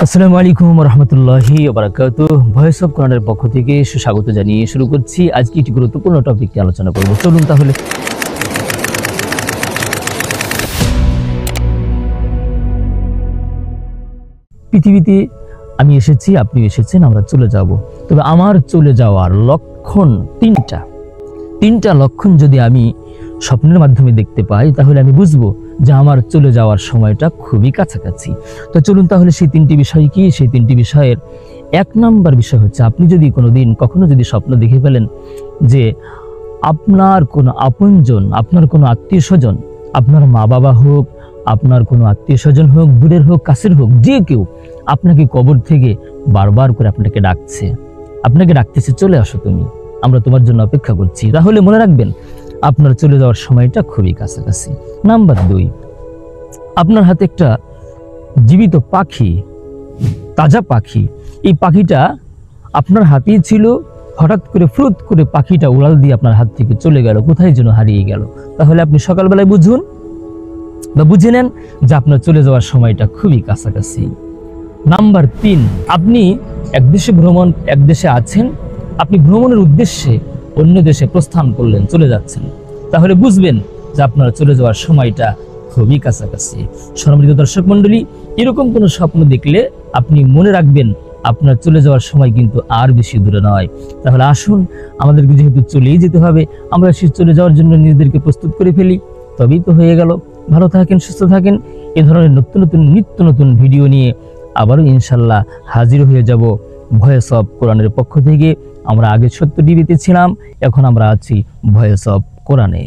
আসসালামু আলাইকুম রহমতুল্লাহি বারাকাতুহু। ভয়েস অফ কোরআনের পক্ষ থেকে সুস্বাগত জানিয়ে শুরু করছি। আজকে একটি গুরুত্বপূর্ণ টপিক নিয়ে আলোচনা করব। চলুন তাহলে। পৃথিবীতে আমি এসেছি, আপনি এসেছেন, আমরা চলে যাব। তবে আমার চলে যাওয়ার লক্ষণ তিনটা লক্ষণ যদি আমি স্বপ্নের মাধ্যমে দেখতে পাই, তাহলে আমি বুঝবো যে আমার চলে যাওয়ার সময়টা খুবই কাছাকাছি। তো চলুন তাহলে সেই তিনটি বিষয় কি। সেই তিনটি বিষয়ের এক নম্বর বিষয় হচ্ছে, আপনি যদি কখনো যদি স্বপ্ন দেখে ফেলেন যে আপনার কোনো আপনজন, আপনার কোনো আত্মীয় স্বজন, আপনার মা বাবা হোক, আপনার কোনো আত্মীয় স্বজন হোক, দূরের হোক কাছের হোক, যে কেউ আপনাকে কবর থেকে বারবার করে আপনাকে ডাকতেছে, চলে আসো তুমি, আমরা তোমার জন্য অপেক্ষা করছি। তাহলে মনে রাখবেন আপনার চলে যাওয়ার সময়টা খুবই কাছাকাছি। নাম্বার 2, আপনার হাতে একটা জীবিত পাখি, তাজা পাখি, এই পাখিটা আপনার হাতেই ছিল, হঠাৎ করে ফ্রুত করে পাখিটা উড়াল দিয়ে আপনার হাত থেকে চলে গেল, কোথায় যেন হারিয়ে গেল। তাহলে আপনি সকালবেলায় বুঝুন বা বুঝে নেন যে আপনার চলে যাওয়ার সময়টা খুবই কাছাকাছি। নাম্বার 3, আপনি এক দেশে আছেন, আপনি ভ্রমণের উদ্দেশ্যে অন্য দেশে প্রস্থান করলেন, চলে যাচ্ছেন। তাহলে বুঝবেন যে আপনার চলে যাওয়ার সময়টা খুবই কাছাকাছি। সম্মানিত দর্শক মণ্ডলী, এরকম কোনো স্বপ্ন দেখলে আপনি মনে রাখবেন আপনার চলে যাওয়ার সময় কিন্তু আর বেশি দূরে নয়। তাহলে আসুন, আমাদেরকে যেহেতু চলেই যেতে হবে, আমরা সেই চলে যাওয়ার জন্য নিজেদেরকে প্রস্তুত করে ফেলি, তবেই তো হয়ে গেল। ভালো থাকেন, সুস্থ থাকেন। এ ধরনের নিত্য নতুন ভিডিও নিয়ে আবারও ইনশাল্লাহ হাজির হয়ে যাব ভয়েস অফ কোরআনের পক্ষ থেকে। আমরা আগে 70 টিভিতে ছিলাম, এখন আমরা আছি ভয়েস অফ কোরআনে।